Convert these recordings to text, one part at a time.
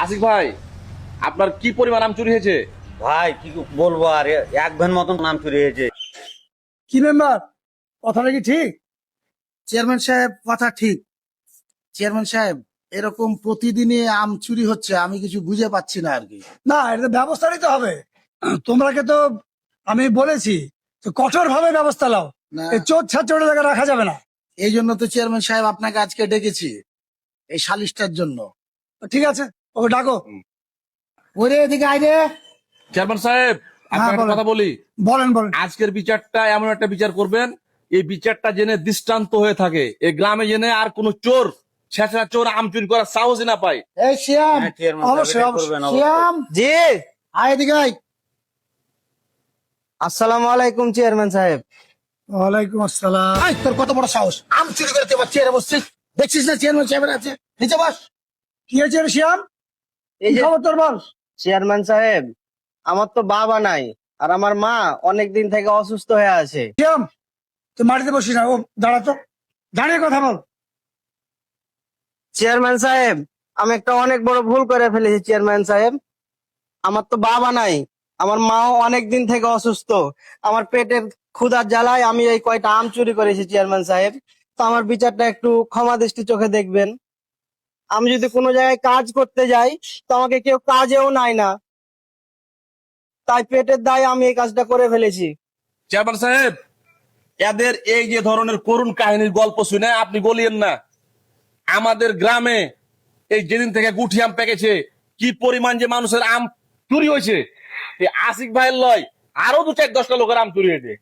আসিফ ভাই, আপনার কি পরিমাণ আম চুরি হয়েছে? ভাই কি বলবো আর, এক ভ্যান মতন নাম চুরি হয়েছে। কি মেম্বার, কথাটা কি ঠিক? চেয়ারম্যান সাহেব, কথা ঠিক। চেয়ারম্যান সাহেব, এরকম প্রতিদিনই আম চুরি হচ্ছে, আমি কিছু বুঝে পাচ্ছি না আর কি। না, এটা ব্যবস্থা নিতে হবে। তোমরাকে তো আমি বলেছি যে কঠোর ভাবে ব্যবস্থা নাও। না। এই চোর ছাত্র জায়গায় রাখা যাবে না। এই জন্য তো চেয়ারম্যান সাহেব আপনাকে আজকে ডেকেছি, এই সালিশটার জন্য। ঠিক আছে, ওকে ডাকো। ওরে এদিকে আয় রে। চেয়ারম্যান সাহেব, আপনার একটা বলেন। কথা বলি। বলেন বলেন। আজকের বিচারটা এমন একটা বিচার করবেন, এই বিচারটা জেনে দৃষ্টান্ত হয়ে থাকে, এই গ্রামে জেনে আর কোন চোর, ছেঁচড়া চোর আম চুরি করার সাহসই না পায়। এই শ্যাম, হ্যাঁ, চেয়ারম্যান সাহেব, অবশ্যই, এটাই অবশ্যই। করবেন, অবশ্যই। শ্যাম, জি, আয় এদিকে আয়। আসসালামু আলাইকুম চেয়ারম্যান সাহেব। ওয়ালাইকুম আসসালাম। আয়, তোর কত বড় সাহস, আম চুরি করতে পারছিস, চেয়ারে বসছিস, দেখছিস না চেয়ারম্যান সাহেবের আছে, নিচে বস। কি হয়েছে রে শ্যাম? এই কি যে খবর তোর বল? চেয়ারম্যান সাহেব, আমার তো বাবা নাই আর আমার মা অনেক দিন থেকে অসুস্থ হয়ে আছে। শ্যাম, তুই মাটিতে বসিস না, ও দাঁড়া তো, দাঁড়িয়ে কথা বল। চেয়ারম্যান সাহেব, আমি একটা অনেক বড় ভুল করে ফেলেছি চেয়ারম্যান সাহেব। আমার তো বাবা নাই, আমার মাও অনেক দিন থেকে অসুস্থ। আমার পেটের ক্ষুধার জ্বালায় আমি এই কয়টা আম চুরি করেছি চেয়ারম্যান সাহেব। তো আমার বিচারটা একটু ক্ষমা দৃষ্টি চোখে দেখবেন। আমি যদি কোনো জায়গায় কাজ করতে যাই তো আমাকে কেউ কাজেও নেয় না, তাই পেটের দায়ে আমি এই কাজটা করে ফেলেছি। চেয়ারম্যান সাহেব, এদের এই যে ধরনের করুণ কাহিনীর গল্প শুনে আপনি বলিয়েন না। আমাদের গ্রামে এই যেদিন থেকে গুঠি আম পেকেছে, কি পরিমাণ যে মানুষের আম চুরি হয়েছে, এই আসিফ ভাইয়ের লয় আরো 2-4-10টা লোকের আম চুরি হয়েছে।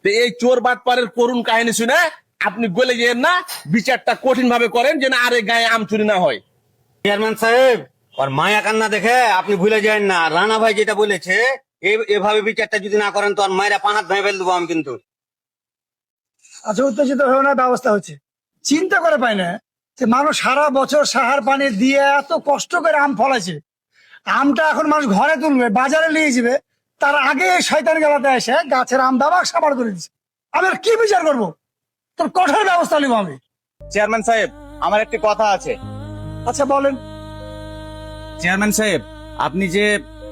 তো এই চোর বাটপারের করুণ কাহিনী শুনে আপনি গলে যেন না, বিচারটা কঠিন ভাবে করেন যেন আর এই গায়ে আম চুরি না হয়। চেয়ারম্যান সাহেব, আর মায়া কান্না দেখে আপনি ভুলে যান না, রানা ভাই যেটা বলেছে, এভাবে বিচারটা যদি না করেন তো আর মায়েরা পাহাড় ভেঙে ফেল দেবো আমি কিন্তু। আচ্ছা, উত্তেজিত হয়ে না, ব্যবস্থা হচ্ছে। চিন্তা করে পাই না যে মানুষ সারা বছর সাহার পানি দিয়ে এত কষ্ট করে আম ফলাইছে, আমটা এখন মানুষ ঘরে তুলবে, বাজারে নিয়ে যাবে, তার আগে এই শয়তান গেলাতে এসে গাছের আম দাবাক সাবার করে দিচ্ছে। আমি আর কি বিচার করবো? তোর কঠোর ব্যবস্থা নিব আমি। চেয়ারম্যান সাহেব, আমার একটি কথা আছে। আচ্ছা বলেন। চেয়ারম্যান সাহেব, আপনি যে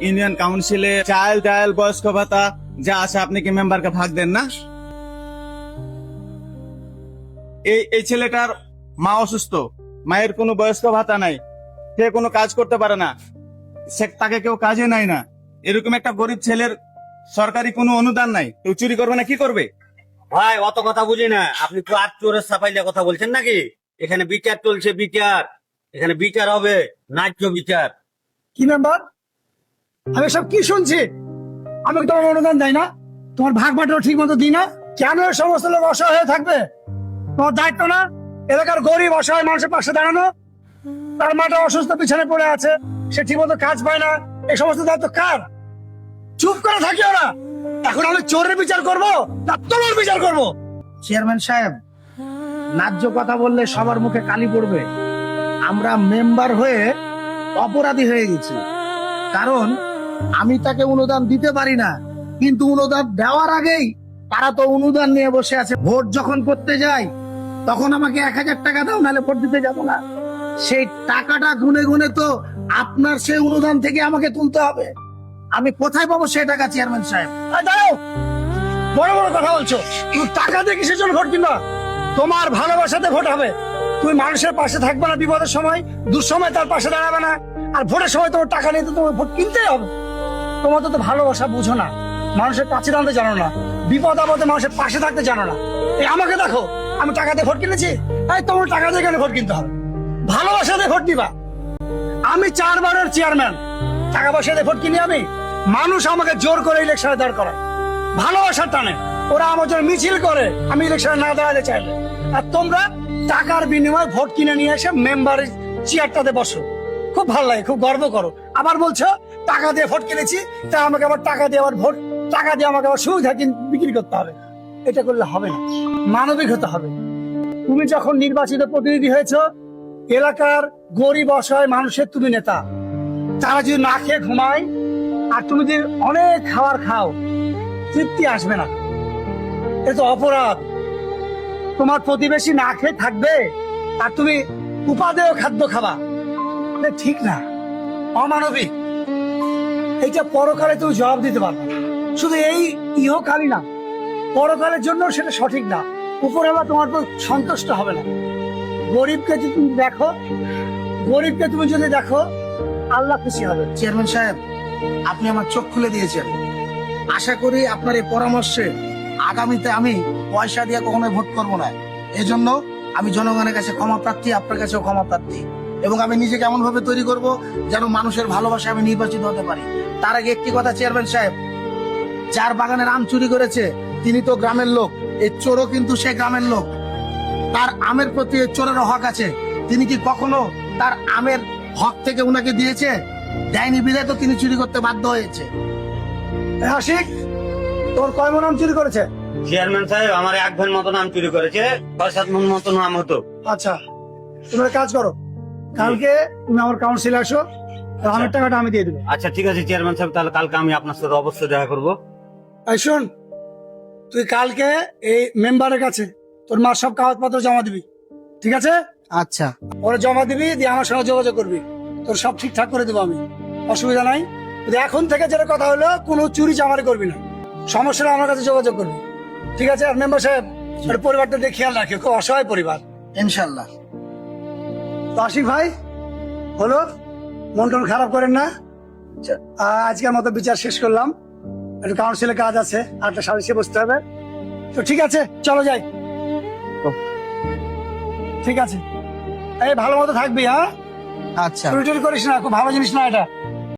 ইউনিয়ন কাউন্সিলে চাইল্ড বয়স্ক ভাতা যা আছে, আপনি কি মেম্বারকে ভাগ দেন না? এই ছেলেটার মা অসুস্থ, মায়ের কোনো বয়স্ক ভাতা নাই, সে কোনো কাজ করতে পারে না, তাকে কেউ কাজে নাই না। এরকম একটা গরিব ছেলের সরকারি কোনো অনুদান নাই, কেউ চুরি করবে না, কি করবে? ভাই অত কথা বুঝি না, আপনি তো আর চোরের সাফাইলে কথা বলছেন নাকি? এখানে বিচার চলছে, বিচার, এখানে বিচার হবে, ন্যায্য বিচার। কি মেম্বার, আমি সব কি শুনছি? আমি কি তোমার অনুদান দেয় না? তোমার ভাগ বাটোয়ারা ঠিক মতো দিই না? কেন এই সমস্ত লোক অসহায় হয়ে থাকবে? তোমার দায়িত্ব না এলাকার গরিব অসহায় মানুষের পাশে দাঁড়ানো? তার মাটা অসুস্থ, পিছনে পড়ে আছে, সে ঠিক মতো কাজ পায় না, এই সমস্ত দায়িত্ব কার? চুপ করে থাকি ওরা। এখন আমি চোরের বিচার করব না তোমার বিচার করব? চেয়ারম্যান সাহেব, ন্যায্য কথা বললে সবার মুখে কালি পড়বে। আমরা মেম্বার হয়ে অপরাধী হয়ে গেছি, কারণ আমি তাকে অনুদান দিতে পারি না, কিন্তু অনুদান দেওয়ার আগেই তারা তো অনুদান নিয়ে বসে আছে। ভোট যখন করতে যাই তখন আমাকে 1000 টাকা দাও, নাহলে ভোট দিতে যাবো না। সেই টাকাটা গুনে গুনে তো আপনার সেই অনুদান থেকে আমাকে তুলতে হবে। আমি কোথায় পাবো সেই টাকা চেয়ারম্যান সাহেব? এই দাঁড়াও, বড় বড় কথা বলছো। তুমি টাকা দিয়ে কিসের জন্য ভোট কিনবা? তোমার ভালোবাসাতে ভোট হবে। তুমি মানুষের পাশে থাকবে না, বিপদের সময় দুঃসময় তার পাশে দাঁড়াবে না, আর ভোটের সময় তোমার টাকা নিয়ে তো তোমার ভোট কিনতেই হবে। তোমার তো ভালোবাসা বুঝো না, মানুষের কাছে দাঁড়াতে জানো না, বিপদ আপদে মানুষের পাশে থাকতে জানো না। এই আমাকে দেখো, আমি টাকা দিয়ে ভোট কিনেছি, তাই তোমার টাকা দিয়ে কেন ভোট কিনতে হবে? ভালোবাসা দিয়ে ভোট দিবা। আমি 4 বারের চেয়ারম্যান, টাকা পয়সা দিয়ে ভোট কিনি আমি? মানুষ আমাকে জোর করে ইলেকশনে দাঁড় করায়, ভালোবাসার টানে ওরা আমার জন্য মিছিল করে আমি ইলেকশনে না দাঁড়াতে চাইলে। আর তোমরা টাকার বিনিময়ে ভোট কিনে নিয়ে এসে মেম্বারের চেয়ারটাতে বসো, খুব ভালো লাগে, খুব গর্ব করো। আবার বলছো টাকা দিয়ে ভোট কিনেছি, তা আমাকে আবার টাকা দিয়ে আবার ভোট, টাকা দিয়ে আমাকে আবার সুবিধা বিক্রি করতে হবে। এটা করলে হবে না, মানবিক হতে হবে। তুমি যখন নির্বাচিত প্রতিনিধি হয়েছ, এলাকার গরিব অসহায় মানুষের তুমি নেতা। তারা যদি না খেয়ে ঘুমায় আর তুমি যদি অনেক খাবার খাও, তৃপ্তি আসবে না, এটা তো অপরাধ। তোমার প্রতিবেশী না খেয়ে থাকবে আর তুমি উপাদেয় খাদ্য খাবা, এটা ঠিক না। অমানবিক। এইটা পরকালে তুমি জবাব দিতে পারবে না। শুধু এই ইহকালই না, পরকালের জন্য সেটা সঠিক না। উপরওয়ালা তোমার তো সন্তুষ্ট হবে না। গরিবকে যদি তুমি দেখো, গরিবকে তুমি যদি দেখো, আল্লাহ খুশি হবে। চেয়ারম্যান সাহেব, আপনি আমার চোখ খুলে দিয়েছেন। আশা করি আপনার এই পরামর্শে আগামীতে আমি পয়সা দিয়ে কখনো ভোট করব না। এজন্য আমি জনগণের কাছে ক্ষমা প্রার্থী, আপনার কাছেও ক্ষমা প্রার্থী। এবং আমি নিজেকে এমন ভাবে তৈরি করব যেন মানুষের ভালোবাসায় আমি নির্বাচিত হতে পারি। তার আগে একটি কথা চেয়ারম্যান সাহেব, যার বাগানের আম চুরি করেছে তিনি তো গ্রামের লোক, এই চোরও কিন্তু সে গ্রামের লোক। তার আমের প্রতি এই চোরেরও হক আছে। তিনি কি কখনো তার আমের হক থেকে উনাকে দিয়েছে? দেয়নি, বিধায় তো তিনি চুরি করতে বাধ্য হয়েছে। আশিক, তোর কয় মন আম চুরি করেছে? চেয়ারম্যান সাহেব আমার 1 ভ্যান মতো নাম চুরি করেছে, 6-7 মন মতো নাম হতো। আচ্ছা, তুমি একটা কাজ করো, কালকে তুমি আমার কাউন্সিলে আসো, আমের টাকাটা আমি দিয়ে দেবো। আচ্ছা ঠিক আছে চেয়ারম্যান সাহেব, তাহলে কালকে আমি আপনার সাথে অবশ্যই দেখা করবো। এই শোন, তুই কালকে এই মেম্বারের কাছে তোর মার সব কাগজপত্র জমা দিবি, ঠিক আছে? আচ্ছা, ওরা জমা দিবি, দিয়ে আমার সঙ্গে যোগাযোগ করবি। তোর সব ঠিকঠাক করে দেবো আমি, অসুবিধা নাই। কিন্তু এখন থেকে যেটা কথা হলো, কোনো চুরি চামারি করবি না। সমস্যা হলে আমার কাছে যোগাযোগ করবি, ঠিক আছে? আর মেম্বার সাহেব, ওর পরিবারটা দিয়ে খেয়াল রাখে, খুব অসহায় পরিবার। ইনশাল্লাহ। তো আশিক ভাই, হলো, মন টন খারাপ করেন না। আজকের মতো বিচার শেষ করলাম, একটু কাউন্সিলে কাজ আছে, আরেকটা সালিশে বসতে হবে। তো ঠিক আছে, চলো যাই। ঠিক আছে, এই ভালো মতো থাকবি, হ্যাঁ? আচ্ছা। চুরি টুরি করিস না, খুব ভালো জিনিস না এটা।